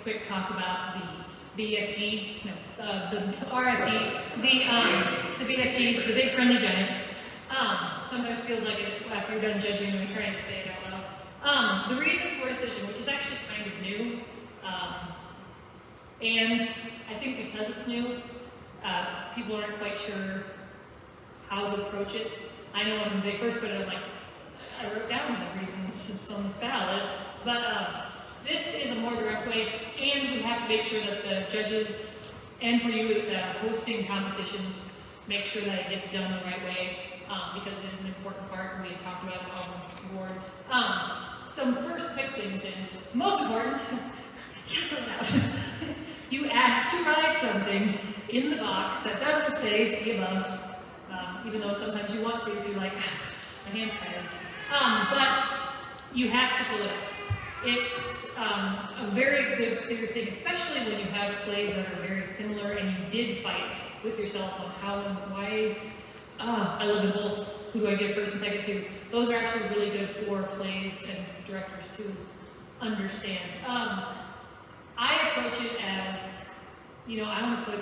quick talk about the BFG, no, the RFD, the BFG, the Big Friendly Giant. Sometimes feels like it after you're done judging and trying to say it out loud. The reason for decision, which is actually kind of new, and I think because it's new, people aren't quite sure how to approach it. I know when they first put it, I'm like, I wrote down the reasons on the ballot, but this is a more direct way, and we have to make sure that the judges, and for you that are hosting competitions, make sure that it gets done the right way, because it is an important part, and we had talked about it on the board. Some first quick things is, most important, you have to write something in the box that doesn't say "see above," even though sometimes you want to if you're like, my hand's tired. But you have to fill it out. It's a very good, clear thing, especially when you have plays that are very similar and you did fight with yourself on how and why. I love them both. Who do I give first and second to? Those are actually really good for plays and directors to understand. I approach it as, I want to put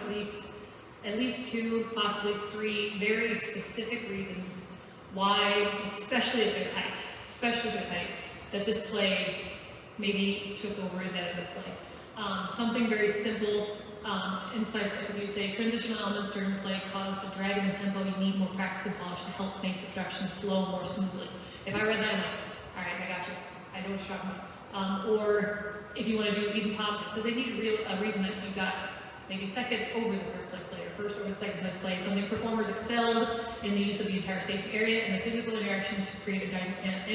at least 2, possibly 3 very specific reasons why, especially if they're tight, that this play maybe took over that other play. Something very simple, insights that could be say transitional elements during play cause the drag in the tempo. You need more practice and polish to help make the production flow more smoothly. If I read that, I'm like, all right, I got you. I know what you're talking about. Or if you want to do even positive, because they need a reason that you got maybe second over the third place play, or first over the second place play. Something performers excelled in the use of the entire stage area and the physical interaction to create a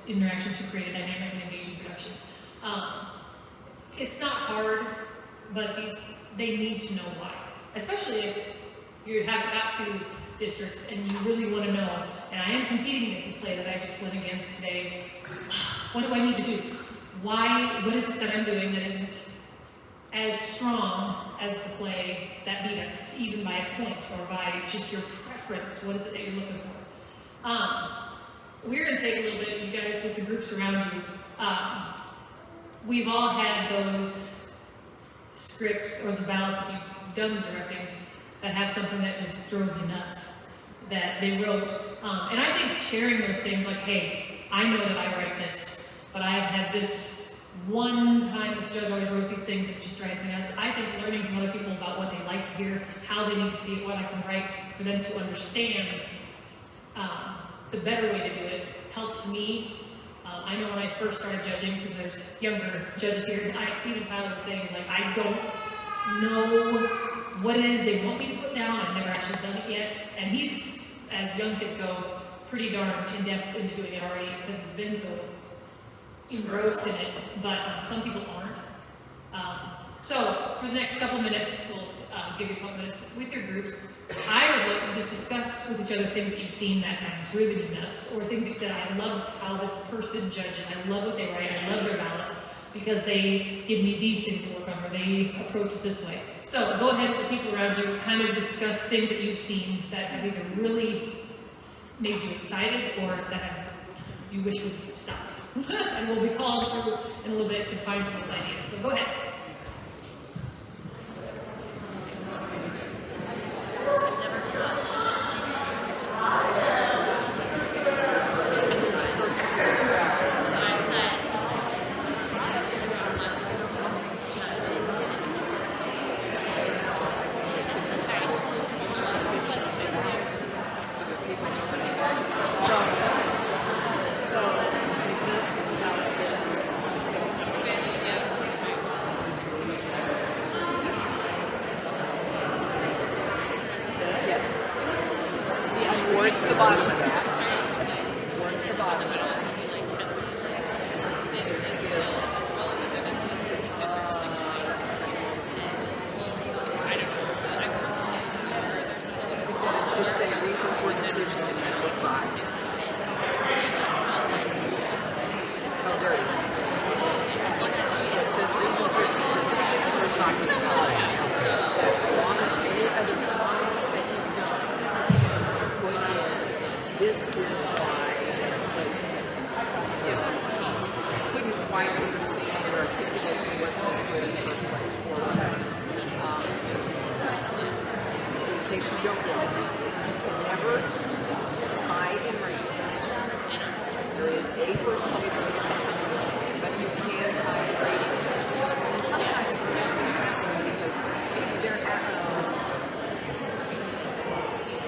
interaction to create a dynamic and engaging production. It's not hard, but they need to know why. Especially if you haven't got to districts and you really want to know, and I am competing against a play that I just went against today. What do I need to do? Why? What is it that I'm doing that isn't as strong as the play that beat us, even by a point or by just your preference? What is it that you're looking for? We're going to take a little bit, you guys, with the groups around you. We've all had those scripts or those ballots that you've done the directing that have something that just drove you nuts that they wrote. And I think sharing those things like, hey, I know that I write this, but I've had this one time this judge always wrote these things that just drives me nuts. I think learning from other people about what they like to hear, how they need to see it, what I can write for them to understand the better way to do it helps me. I know when I first started judging, because there's younger judges here, and even Tyler was saying, he's like, I don't know what it is they want me to put down. I've never actually done it yet. And he's, as young kids go, pretty darn in-depth into doing it already, because he's been so engrossed in it, but some people aren't. So for the next couple minutes, we'll give you a couple minutes with your groups. I would like to just discuss with each other things that you've seen that have driven you nuts, or things that you said, I love how this person judges, I love what they write, I love their ballots, because they give me these things to work on, or they approach it this way. So go ahead with the people around you, kind of discuss things that you've seen that have either really made you excited, or that you wish would stop. And we'll be calling through in a little bit to find some of those ideas. So go ahead. Towards the bottom of that. Towards the bottom of that. Just a reason for the decision and look by. Oh, there it is. It says reason for the decision. We're talking about any other comments that you've done. This case you don't know, you can never tie in ratings. There is a first place and a second place, but you can tie in ratings. And sometimes because they're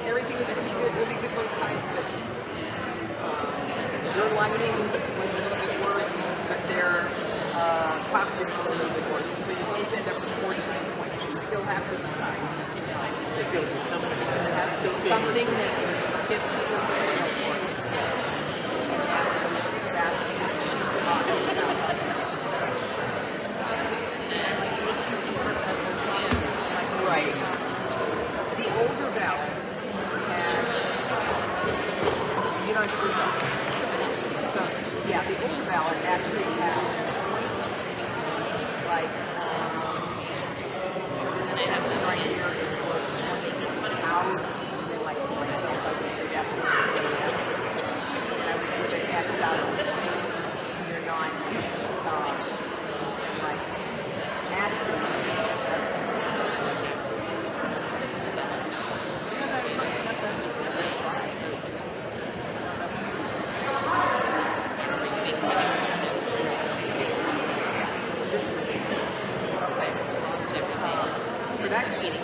everything is really good both sides, but your lighting was a little bit worse, but their costumes were a little bit worse. So you both end up with 49 points. You still have to decide. There has to be something that gets the sale for it. And that's what she's talking about. Right. The older ballot had, you know, so yeah, the older ballot actually had like right here out like myself, I would say definitely. And I would put an X out of it. You're not like active. Production. So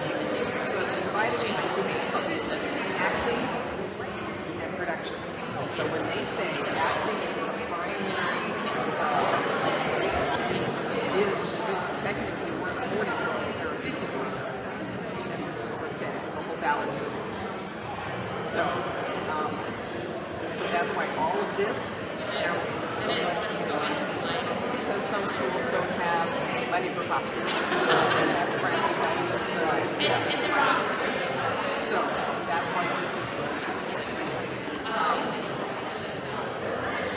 it's divided into two main parts, acting and production. So when they say acting is the primary, it is technically worth 40 points or 50 points. And this is what it says, the whole ballot. So that's why all of this counts. Because some schools don't have money for costumes. So that's why this is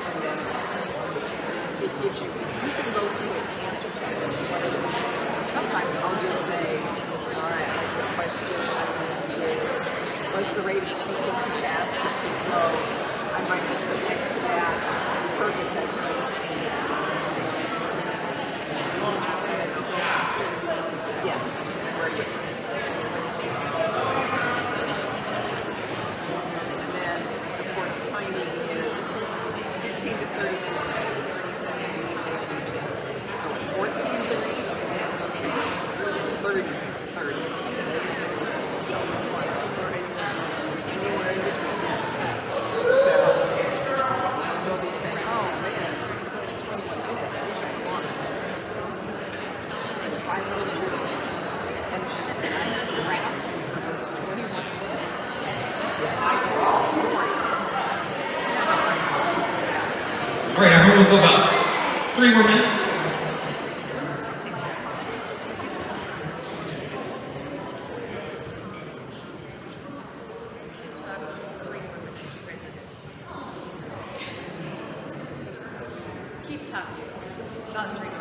and then it gives you, you can go through and answer something. Sometimes I'll just say, all right, the question is, was the rate of speaking too fast or too slow? I might just say next to that, perfect, that's yes, very good. And then, of course, timing is 15 to 30 minutes, 30 seconds. So 14, 30, 30. Anywhere in between. So, they'll be saying, oh man, this is only 21 minutes, I wish I wanted. 5 minutes of attention and I craft for those 21 minutes. All right, everyone, we'll go about 3 more minutes. Keep count. Not drink.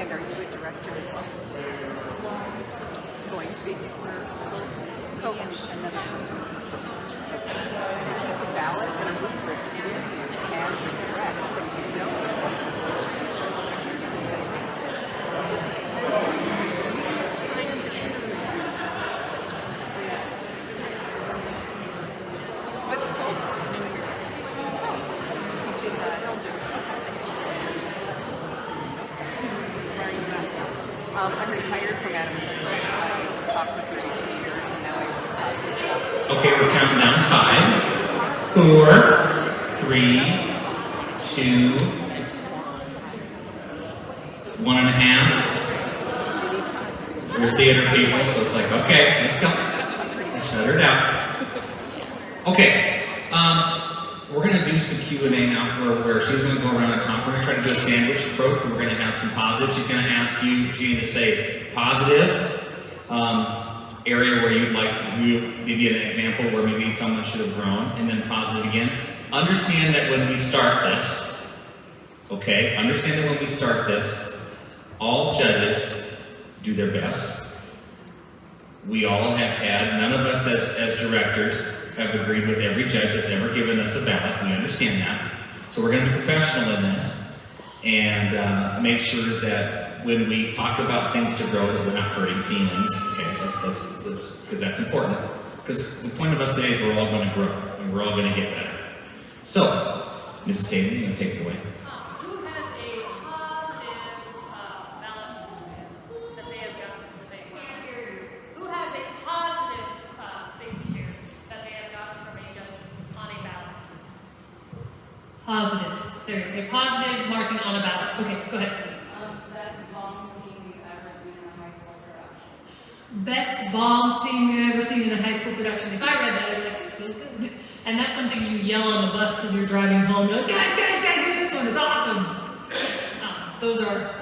And are you a director as well? Going to be coach another person. Okay. So keep a ballot and a rubric as you direct, so you know. What school? Teaching algebra. I'm retired from Adams Central. I taught for 32 years and now I Okay, we're counting down 5, 4, 3, 2, 1.5. We're theater people, so it's like, okay, let's go. Shut her down. Okay, we're going to do some Q&A now where she's going to go around and talk. We're going to try to do a sandwich approach. We're going to have some positives. She's going to ask you, Gene, to say positive, area where you'd like to maybe an example where maybe someone should have grown, and then positive again. Understand that when we start this, okay, understand that when we start this, all judges do their best. We all have had, none of us as directors have agreed with every judge that's ever given us a ballot. We understand that. So we're going to be professional in this and make sure that when we talk about things to grow, that we're not hurting feelings. Okay, because that's important. Because the point of us today is we're all going to grow and we're all going to get better. So, Mrs. Hayden, you want to take it away? Who has a positive ballot that they have gotten from the bank? Who has a positive thing to share that they have gotten from a judge on a ballot? Positive. There you go. A positive marking on a ballot. Okay, go ahead. Best bomb scene we've ever seen in a high school production. Best bomb scene we've ever seen in a high school production. If I read that, I'd be like, this feels good. And that's something you yell on the bus as you're driving home. You're like, guys, you gotta hear this one. It's awesome. Those are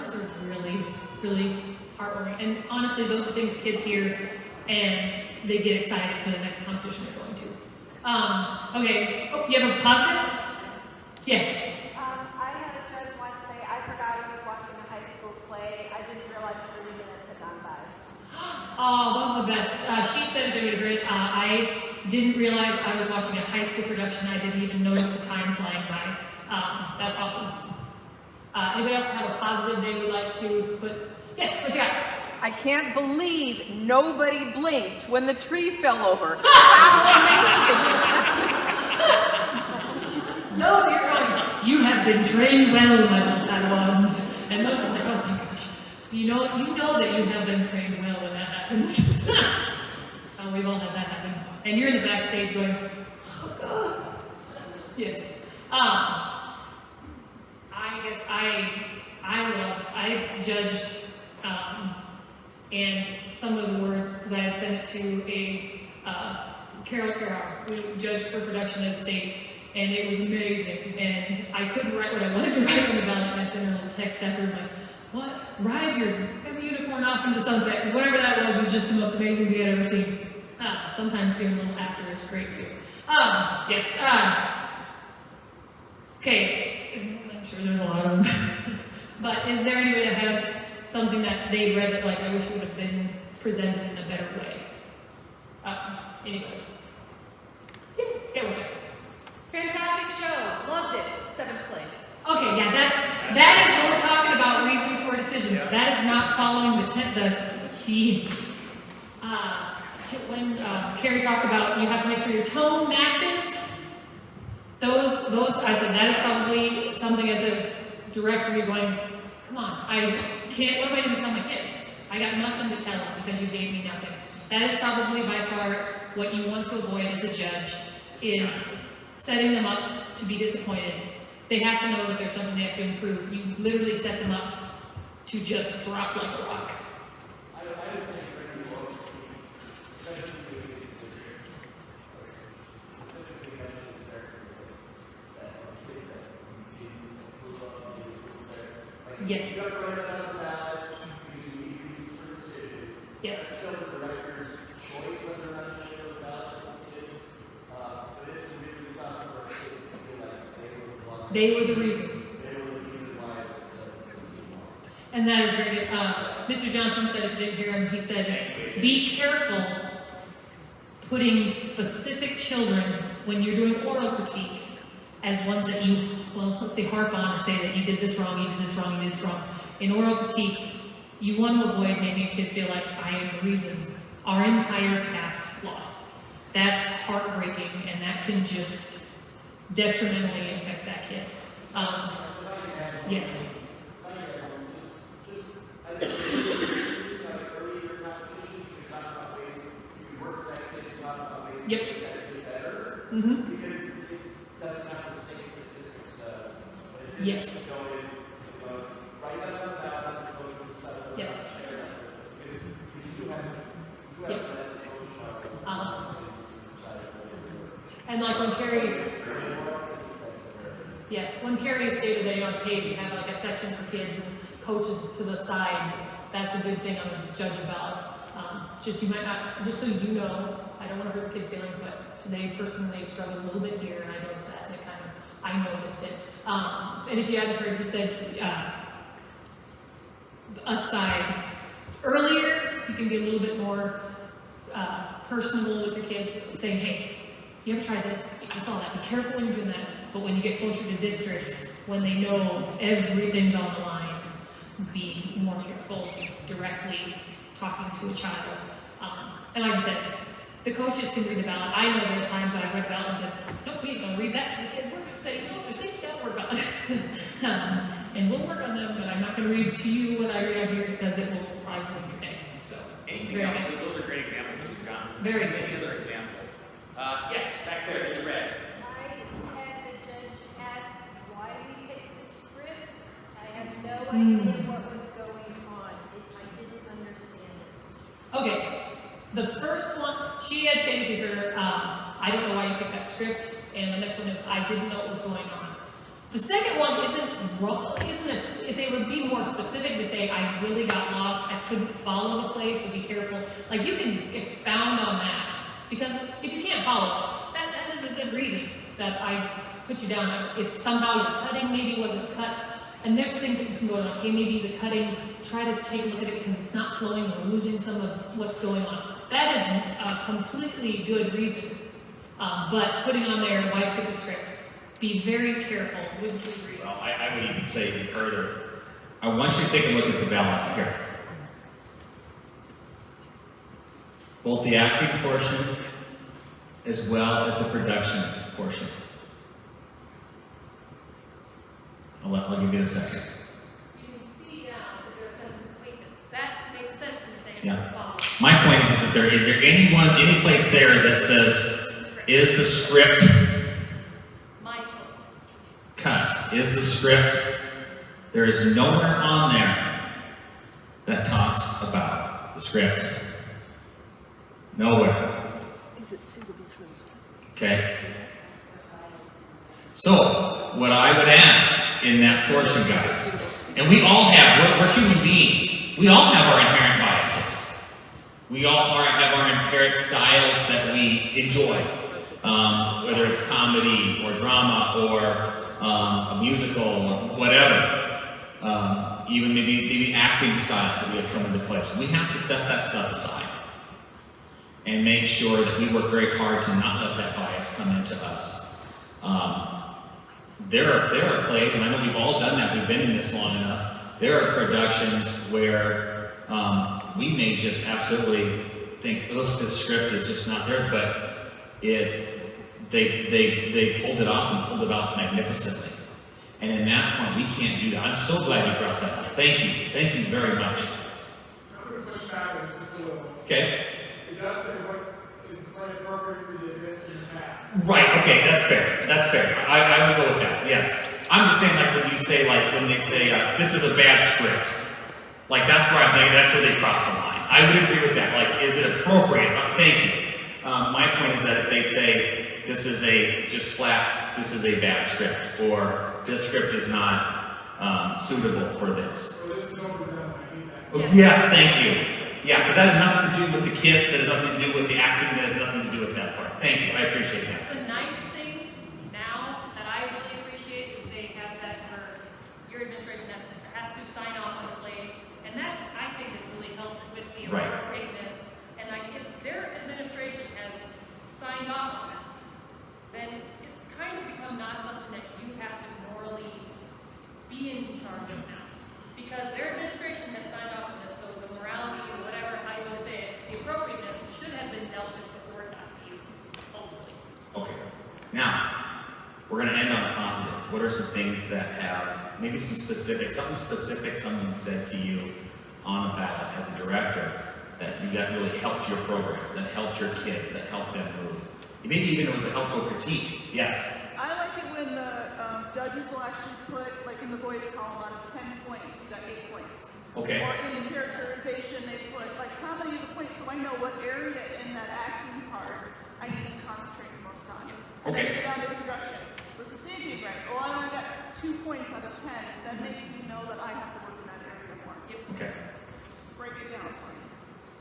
really, really heartwarming. And honestly, those are things kids hear and they get excited for the next competition they're going to. Okay. Oh, you have a positive? Yeah. I had a judge once say, I forgot I was watching a high school play. I didn't realize 30 minutes had gone by. Oh, those are the best. She said it really great. I didn't realize I was watching a high school production. I didn't even notice the time flying by. That's awesome. Anybody else have a positive they would like to put? Yes, what you got? I can't believe nobody blinked when the tree fell over. How amazing! No, you're going. You have been trained well, my little Padawans. And those are like, oh my gosh. You know that you have been trained well when that happens. We've all had that happen. And you're in the backstage going, oh God. Yes. I guess I've judged, and some of the words, because I had sent it to a Carol who judged for production at state, and it was amazing. And I couldn't write what I wanted to write on the ballot, and I sent her a little text after, like, what? Ride your unicorn off into the sunset, because whatever that was just the most amazing thing I'd ever seen. Sometimes giving a little after is great too. Yes. Okay. I'm sure there's a lot of them. But is there anybody that has something that they read that, like, I wish it would have been presented in a better way? Anybody? Yeah, get one check. Fantastic show. Loved it. 7th place. Okay, yeah, that is what we're talking about, reason for decisions. That is not following when Carrie talked about you have to make sure your tone matches, those I said that is probably something as a director you're going, come on, I can't, what am I going to tell my kids? I got nothing to tell them because you gave me nothing. That is probably by far what you want to avoid as a judge, is setting them up to be disappointed. They have to know that there's something they have to improve. You've literally set them up to just drop like a rock. I would say Yes. Yes. They were the reason. And that is very good. Mr. Johnson said, if you didn't hear him, he said, be careful putting specific children when you're doing oral critique as ones that you, well, let's say harp on or say that you did this wrong, you did this wrong, you did this wrong. In oral critique, you want to avoid making a kid feel like I am the reason our entire cast lost. That's heartbreaking, and that can just detrimentally affect that kid. Yes. Yep. Mm-hmm. Yes. Yes. Yep. And like when Carrie's, yes, when Carrie stated that on page you have like a section for kids and coaches to the side, that's a good thing on the judge's ballot. just you might not, just so you know, I don't want to hurt the kids' feelings, but they personally struggled a little bit here, and I noticed that, and it kind of, I noticed it. And if you hadn't heard, he said, aside, earlier, you can be a little bit more personable with your kids, saying, hey, you ever try this? I saw that, be careful when you're doing that. But when you get closer to districts, when they know everything's on the line, be more careful directly talking to a child. And like I said, the coaches can read the ballot. I know there's times when I've read the ballot and said, nope, we ain't gonna read that to the kid. We're just saying, no, the state's gotta work on it. And we'll work on them, but I'm not gonna read to you what I read out here because it will probably ruin your day. So, Anything else? Those are great examples, Mr. Johnson. Very good. Any other examples? Yes, back there in the red. I had the judge ask why we picked the script. I have no idea what was going on. I didn't understand it. Okay, the first one, she had said to her, I don't know why you picked that script, and the next one is, I didn't know what was going on. The second one isn't wrong, isn't it? If they would be more specific to say, I really got lost, I couldn't follow the play, so be careful. Like, you can expound on that, because if you can't follow, that is a good reason that I put you down. If somehow your cutting maybe wasn't cut, and there's things that you can go on, okay, maybe the cutting, try to take a look at it because it's not flowing or losing some of what's going on. That is a completely good reason. But putting on there, why pick the script? Be very careful, wouldn't you agree? Well, I would even say even further. I want you to take a look at the ballot here. Both the acting portion as well as the production portion. I'll give you a second. You can see now that there's some weakness. That makes sense when you're saying Yeah. follow. My point is that is there any place there that says, is the script My choice. cut? Is the script? There is nowhere on there that talks about the script. Nowhere. Is it suitable for us? Okay? So, what I would ask in that portion, guys, and we all have, we're human beings. We all have our inherent biases. We all have our inherent styles that we enjoy. Whether it's comedy or drama or a musical or whatever. Even maybe acting styles that we have come into place. We have to set that stuff aside and make sure that we work very hard to not let that bias come into us. There are plays, and I know we've all done that, we've been in this long enough. There are productions where we may just absolutely think, ugh, this script is just not there, but they pulled it off and pulled it off magnificently. And in that point, we can't do that. I'm so glad you brought that up. Thank you very much. I'm going to push back on just a little. Okay? It does say what is the play appropriate for the event in the past. Right, okay, that's fair. I would go with that, yes. I'm just saying, like, when you say, like, when they say, this is a bad script, like, that's where they cross the line. I would agree with that. Like, is it appropriate? Thank you. My point is that if they say, this is this is a bad script, or this script is not suitable for this. So this is over them. I hate that. Oh, yes, thank you. Yeah, because that has nothing to do with the kids, that has nothing to do with the acting, that has nothing to do with that part. Thank you, I appreciate that. The nice things now that I really appreciate is they has that for your administration that has to sign off on the play, and that I think has really helped with the Right. appropriateness. And like if their administration has signed off on this, then it's kind of become not something that you have to morally be in charge of now, because their administration has signed off on this. So the morality or whatever, how you want to say it, the appropriateness should have been dealt with before it's up to you, hopefully. Okay, now, we're going to end on a positive. What are some things that have, maybe something specific someone said to you on a ballot as a director that really helped your program, that helped your kids, that helped them move? Maybe even it was a helpful critique. Yes? I like it when the judges will actually put, like in the boys column, out of 10 points, you got 8 points. Okay. Or in the characterization, they put, like, how many of the points, so I know what area in that acting part I need to concentrate the most on. And Okay. then you go down to the production. Was the staging right? Well, I only got 2 points out of 10. That makes me know that I have to work in that area more. Okay. Break it down for me.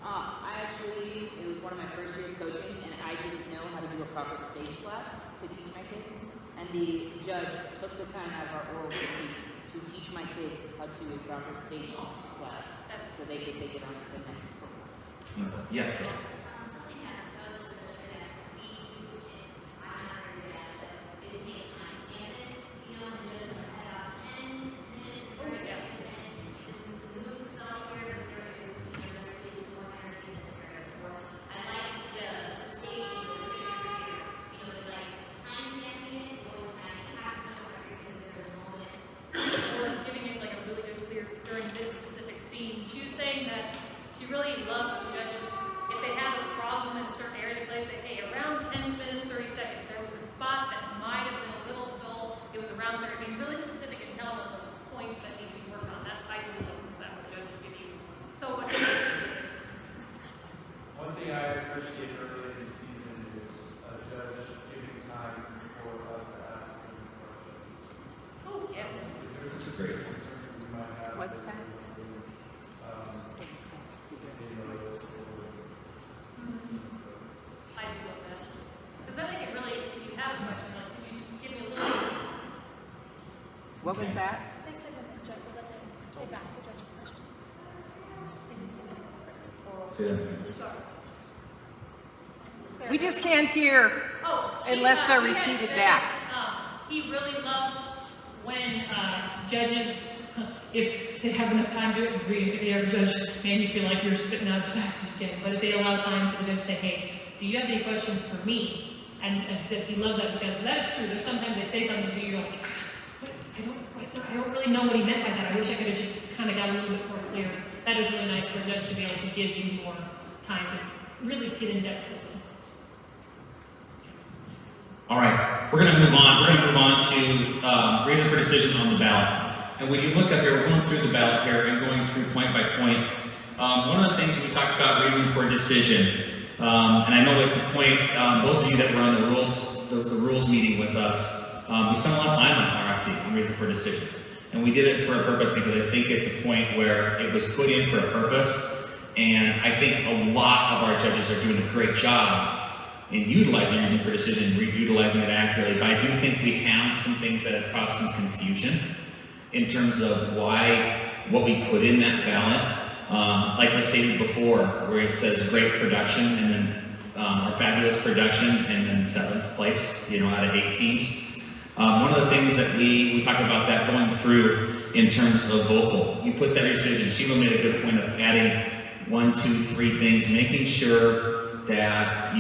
I actually, it was one of my first years coaching, and I didn't know how to do a proper stage slap to teach my kids. And the judge took the time out of our oral critique to teach my kids how to do a proper stage slap, so they could take it on to the next performance. Yes, Bill. Something that was discussed here that we do, and I'm not very good at, but is we time stamp it. You know, and the judges are at about 10 minutes, 30 seconds, and the moves felt here, but there is more energy in this area. Or I like the staging, the pictures here. You know, with like time stamping it, so it's like half an hour because there's a moment. Or giving it like a really good clear during this specific scene. She was saying that she really loves the judges. If they have a problem in a certain area, they play, say, hey, around 10 minutes, 30 seconds, there was a spot that might have been a little dull. It was around certain, being really specific and telling them those points that need to be worked on. That I do love that the judges give you so much. One thing I appreciate early in the season is a judge giving time for us to ask them questions. Oh, yes. That's a great one. We might have. What's that? I do love that. Because I think it really, if you have a question, like, can you just give me a little. What was that? They said that the judge, that the kids ask the judges questions. Say that again. We just can't hear Oh, unless they're he had repeated said, back. He really loves when judges, if they have enough time to do it, because if you ever judge, man, you feel like you're spitting out as fast as you can. But if they allow time for the judge to say, hey, do you have any questions for me? And he said he loves that because, so that is true. There's sometimes they say something to you, you're like, what? I don't really know what he meant by that. I wish I could have just kind of got a little bit more clear. That is really nice for a judge to be able to give you more time to really get in depth with them. All right, we're going to move on. We're going to move on to reason for decision on the ballot. And when you look up here, we're going through the ballot here and going through point by point. One of the things we talked about reason for decision, and I know it's a point. Those of you that were on the rules meeting with us, we spent a lot of time on RFD, on reason for decision, and we did it for a purpose because I think it's a point where it was put in for a purpose, and I think a lot of our judges are doing a great job in utilizing reason for decision, utilizing it accurately, but I do think we have some things that have caused some confusion in terms of what we put in that ballot. Like was stated before, where it says great production and then, or fabulous production and then 7th place, out of 8 teams. One of the things that we talked about that going through in terms of vocal, you put that reason for decision. Sheila made a good point of adding 1, 2, 3 things, making sure that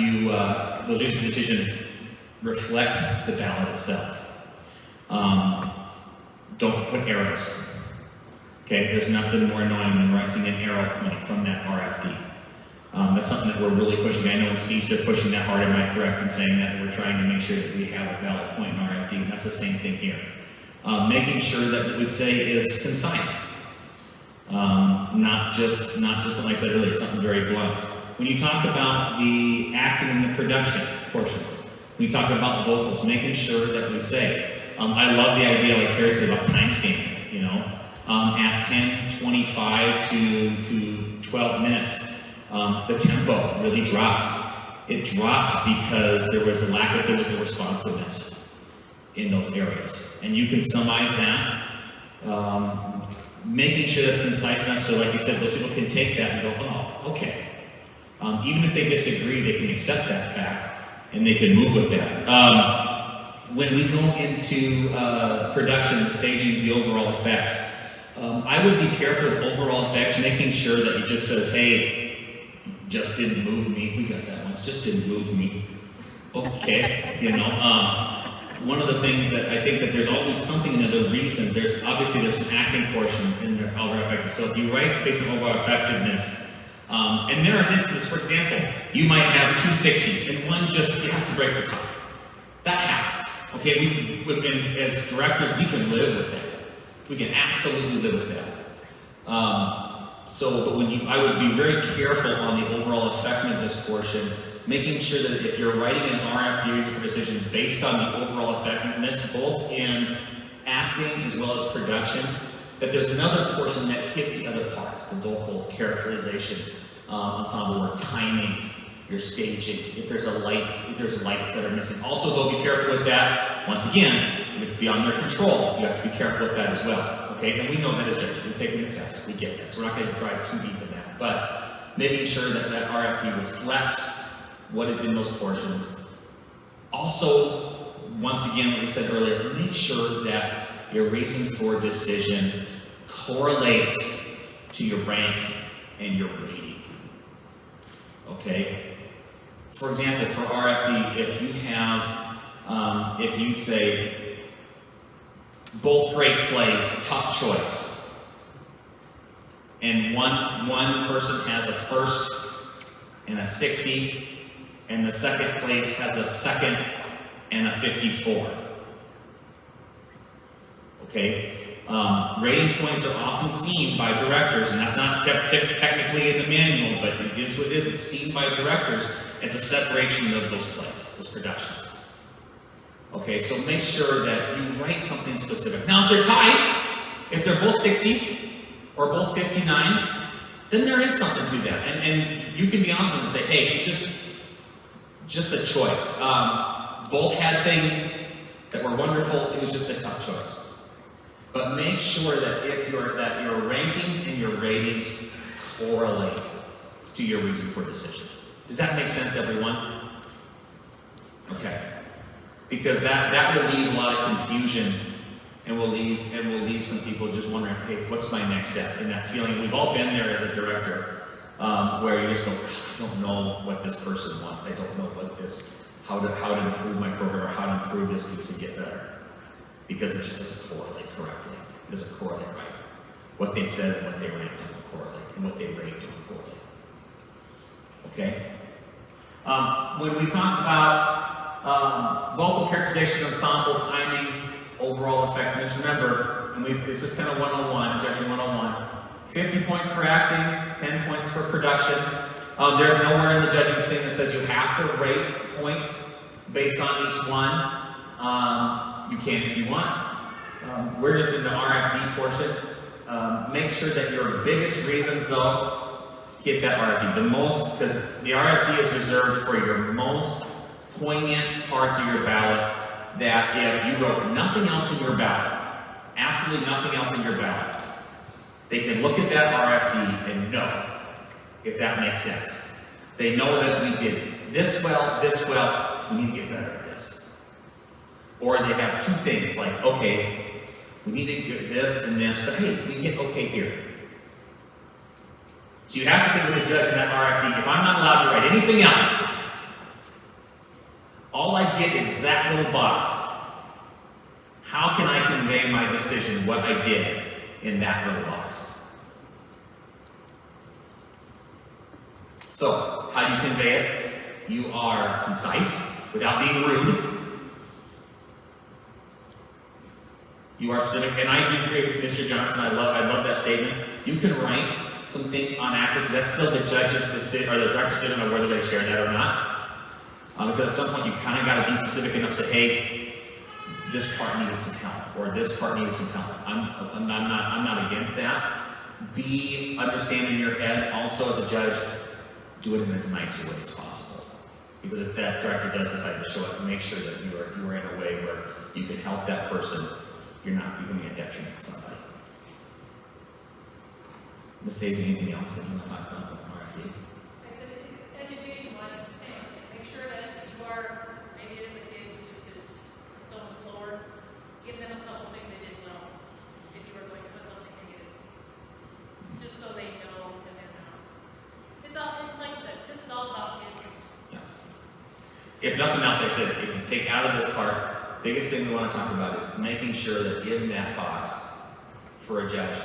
those reasons for decision reflect the ballot itself. Don't put arrows. Okay, there's nothing more annoying than seeing an arrow point from that RFD. That's something that we're really pushing. I know in speech they're pushing that hard. Am I correct in saying that we're trying to make sure that we have a ballot point in RFD? And that's the same thing here. Making sure that what we say is concise, not just something like I said earlier, something very blunt. When you talk about the acting and the production portions, when you talk about vocals, making sure that we say, I love the idea, like Carrie said, about time stamping, at 10:25 to 12 minutes, the tempo really dropped. It dropped because there was a lack of physical responsiveness in those areas. And you can summarize that, making sure that's concise enough so, like you said, those people can take that and go, oh, okay. Even if they disagree, they can accept that fact and they can move with that. When we go into production, the stagings, the overall effects, I would be careful with overall effects, making sure that it just says, hey, just didn't move me. We got that once, just didn't move me. Okay, one of the things that I think that there's always something, another reason. There's some acting portions in their overall effectiveness. So if you write based on overall effectiveness, and there are instances, for example, you might have 2 60s and one just, you have to break the tie. That happens. Okay, as directors, we can live with that. We can absolutely live with that. But I would be very careful on the overall effectiveness portion, making sure that if you're writing an RFD reason for decision based on the overall effectiveness, both in acting as well as production, that there's another portion that hits the other parts, the vocal characterization. ensemble work, timing, your staging, if there's lights that are missing. Also, though, be careful with that. Once again, if it's beyond their control, you have to be careful with that as well. Okay, and we know that as judges, we've taken the test, we get that, so we're not going to drive too deep in that. But making sure that that RFD reflects what is in those portions. Also, once again, what we said earlier, make sure that your reason for decision correlates to your rank and your rating. Okay? For example, for RFD, if you have, if you say, both great plays, tough choice, and one person has a first and a 60, and the second place has a second and a 54. Okay? Rating points are often seen by directors, and that's not technically in the manual, but it is what it is. It's seen by directors as a separation of those plays, those productions. Okay, so make sure that you write something specific. Now, if they're tied, if they're both 60s or both 59s, then there is something to that. And you can be honest with them and say, hey, just a choice. Both had things that were wonderful. It was just a tough choice. But make sure that that your rankings and your ratings correlate to your reason for decision. Does that make sense, everyone? Okay. Because that will leave a lot of confusion, and will leave some people just wondering, hey, what's my next step? And that feeling, we've all been there as a director, where you just go, I don't know what this person wants. I don't know how to improve my program, or how to improve this piece and get better. Because it just doesn't correlate correctly. It doesn't correlate right. What they said and what they ranked don't correlate, and what they rate don't correlate. Okay? When we talk about vocal characterization, ensemble, timing, overall effectiveness, remember, and this is kind of 101, judging 101, 50 points for acting, 10 points for production. There's nowhere in the judging thing that says you have to rate points based on each one. You can if you want. We're just in the RFD portion. Make sure that your biggest reasons, though, hit that RFD. The most, because the RFD is reserved for your most poignant parts of your ballot, that if you wrote nothing else in your ballot, absolutely nothing else in your ballot, they can look at that RFD and know if that makes sense. They know that we did this well, we need to get better at this. Or they have two things, like, okay, we need to get this and this, but hey, we hit okay here. So you have to think as a judge in that RFD, if I'm not allowed to write anything else, all I get is that little box. How can I convey my decision, what I did in that little box? So, how do you convey it? You are concise, without being rude. You are specific, and I do agree with Mr. Johnson. I love that statement. You can write something on actors. That's still the judge's decision, or the director's decision on whether they share that or not. Because at some point you kind of got to be specific enough to say, hey, this part needed some help, or this part needed some help. I'm not against that. Be understanding in your head. Also, as a judge, do it in as nice a way as possible. Because if that director does decide to show it, make sure that you are in a way where you can help that person. You're not becoming a detriment to somebody. Ms. Stacey, anything else that you want to talk about with RFD? I said, education-wise, it's the same. Make sure that you are, maybe it is a kid who just is so much lower, give them a couple things they didn't know, if you were going to put something negative. Just so they know and then it's all, like I said, this is all about kids. Yeah. If nothing else, I said, if you take out of this part, biggest thing we want to talk about is making sure that in that box for a judge,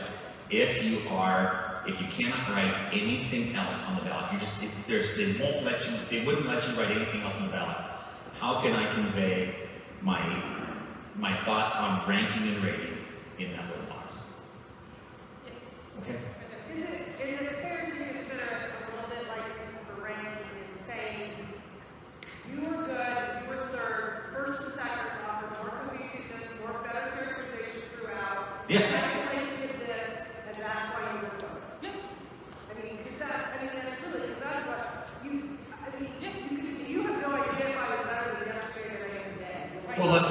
if you cannot write anything else on the ballot, they wouldn't let you write anything else on the ballot. How can I convey my thoughts on ranking and rating in that little box? Yes. Okay. Is it fair to consider a little bit like Mr. Ranking and saying, you were good, you were third, first and second offer, more cohesiveness, more better characterization throughout. Yeah. Second place did this, and that's why you were third. Yeah. I mean, that's really Well, let's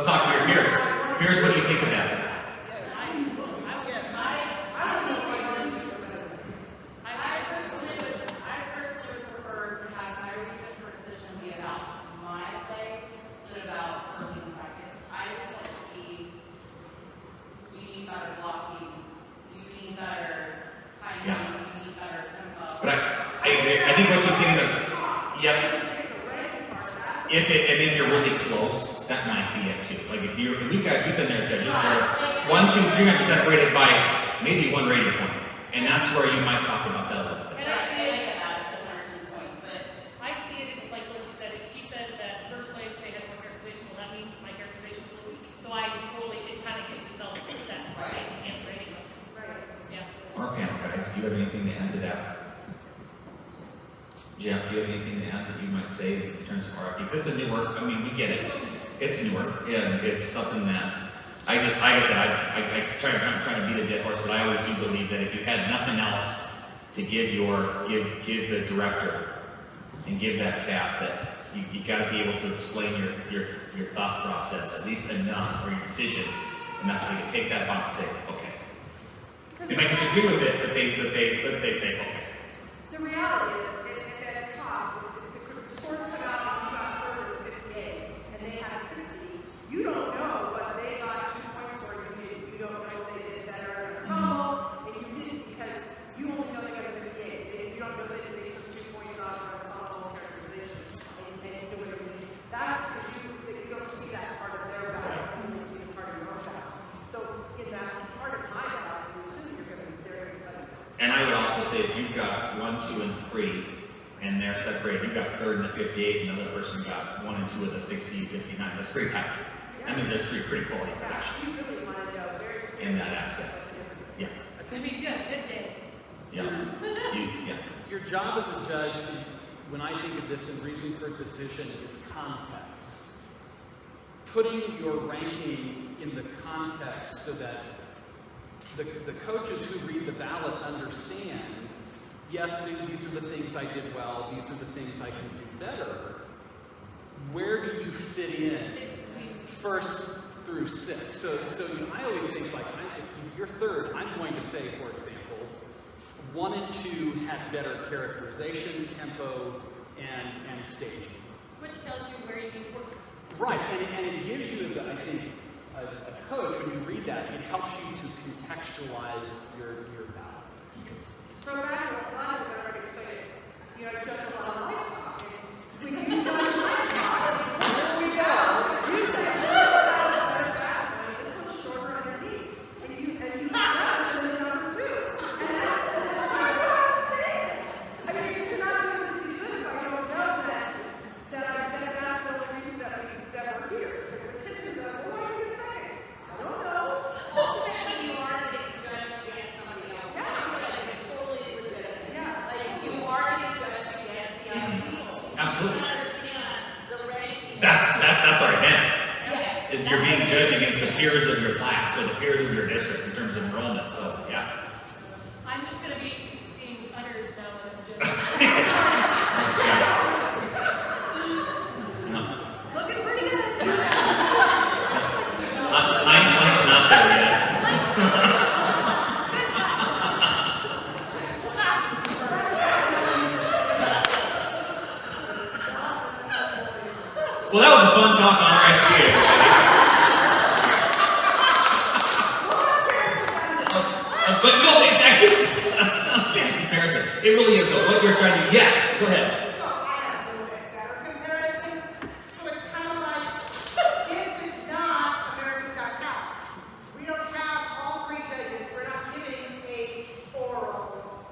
talk to your peers. Peers, what do you think of that? I personally would prefer to have my reason for decision be about my play than about first and seconds. I just want it to be, you need better blocking, you need better timing, Yeah. you need better tempo. But I agree. I think what she's thinking of, yep. If you're really close, that might be it too. Like if you guys, we've been there as judges where 1, 2, 3 might be separated by maybe 1 rating point. And that's where you might talk about that a little bit. And I see it, points, but I see it as like what she said. If she said that first place they had more characterization, well, that means my characterization is a little weak. So I totally, it kind of gives itself that enhanced rating. right. Yeah. Our panel guys, do you have anything to add to that? Jeff, do you have anything to add that you might say in terms of RFD? Because it's a newer, I mean, we get it. It's newer, and it's something that I just, like I said, I'm trying to beat a dead horse, but I always do believe that if you had nothing else to give give the director and give that cast, that you got to be able to explain your thought process at least enough, or your decision enough so you can take that box and say, okay. They might disagree with it, but they'd say, okay. The reality is, if at the top, if the scores come out and you got further than 58, and they have 60, you don't know what they got 2 points for you did. You don't know if they did better in a tumble, and you didn't because you only know they got a 58. You don't know that they took 2 points off for a tumble characterization, and do whatever you did. That's because you don't see that part of their battle, you only see the part of your battle. So in that part of my battle, you assume you're going to be very good. And I would also say if you've got 1, 2, and 3, and they're separated, you've got third and a 58, and the other person got 1 and 2 with a 60, 59. That's pretty tight. That means there's 3 pretty quality productions in that aspect. Yeah. That means you have a good day. Yeah. Your job as a judge, when I think of this and reason for decision, is context. Putting your ranking in the context so that the coaches who read the ballot understand, yes, these are the things I did well, these are the things I can do better. Where do you fit in 1st through 6? So I always think, like, you're third, I'm going to say, for example, 1 and 2 had better characterization, tempo, and staging. Which tells you where you need work. Right, and it gives you, as I think, a coach, when you read that, it helps you to contextualize your ballot. From what I've already said, you know, judge a lot of livestock. When you judge livestock, there we go. You say, this one's shorter underneath. And you judge the number 2. And that's what I'm saying. I mean, you're not going to see good if I don't know that that's the only reason that we're here. Because the kitchen goes, well, what are you saying? I don't know. Ultimately, you are getting judged against somebody else. I feel like it's totally legitimate. Yeah. Like, you are getting judged against the other people. So you Absolutely. can understand the ranking. That's our intent. Yes. Is you're being judged against the peers of your class or the peers of your district in terms of enrollment. So yeah. I'm just going to be seeing udders now as a judge. No. Looking pretty good. Hindsight's not there yet. Well, that was a fun talk on RFD, everybody. But no, it's actually it's not a bad comparison. It really is though. What you're trying to, yes, go ahead. So I have a little bit better comparison. So it's kind of like, this is not America's Got Talent. We don't have all 3 judges. We're not giving a oral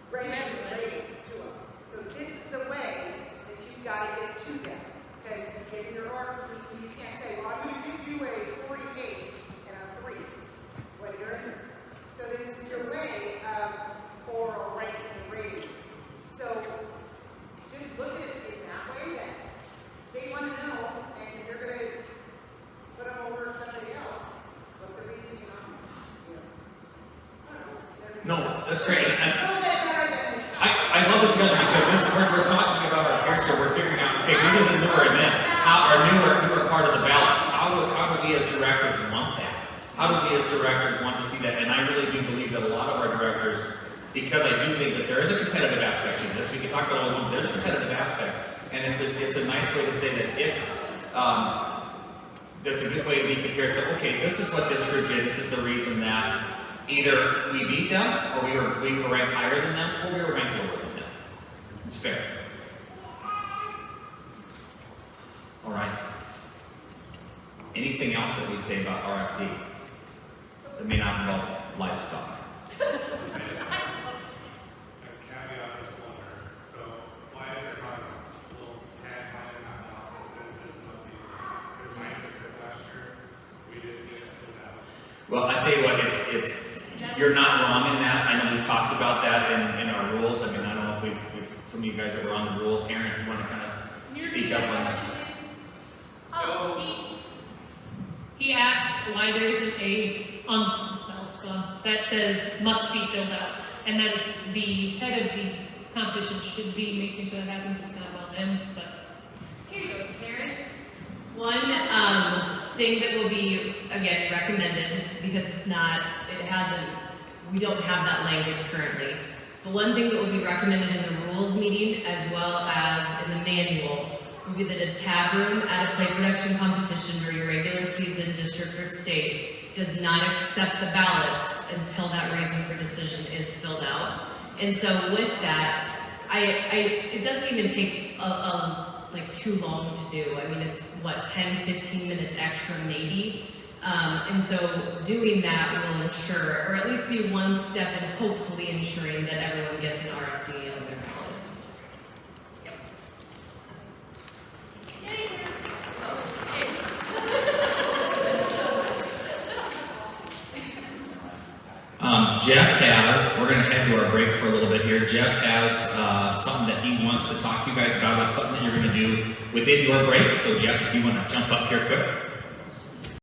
rating to them. So this is the way that you've got to get to them. Okay, so you get your oral, you can't say, well, I'm going to give you a 48 and a 3 when you're in there. So this is your way of oral ranking and rating. So just look at it in that way that they want to know, and you're going to put them over somebody else, what the reasoning on. No, that's great. And A little bit better than this. I love this discussion because we're talking about our peers here. We're figuring out, okay, this is a newer event, how our newer part of the ballot How do we as directors want to see that? And I really do believe that a lot of our directors, because I do think that there is a competitive aspect to this, we can talk about it, but there's a competitive aspect. And it's a nice way to say that if, that's a good way to be compared. So, okay, this is what this group did, this is the reason that either we beat them, or we were ranked higher than them, or we were ranked lower than them. It's fair. All right. Anything else that we'd say about RFD that may not involve livestock? Well, I tell you what, you're not wrong in that. I know we've talked about that in our rules. I mean, I don't know if we've some of you guys that were on the rules. Karen, if you want to kind of speak up on that. He asked why there isn't it's gone, that says must be filled out. And that is the head of the competition should be making sure that happens. It's not on them, but Here you go, Karen. One thing that will be, again, recommended, because we don't have that language currently, but one thing that will be recommended in the rules meeting as well as in the manual would be that a tab room at a play production competition during regular season, districts or state, does not accept the ballots until that reason for decision is filled out. And so with that, it doesn't even take like too long to do. I mean, it's what, 10, 15 minutes extra maybe. And so doing that will ensure, or at least be one step in hopefully ensuring that everyone gets an RFD on their ballot. Jeff has, we're going to head to our break for a little bit here. Jeff has something that he wants to talk to you guys about. It's something that you're going to do within your break. So Jeff, if you want to jump up here quick.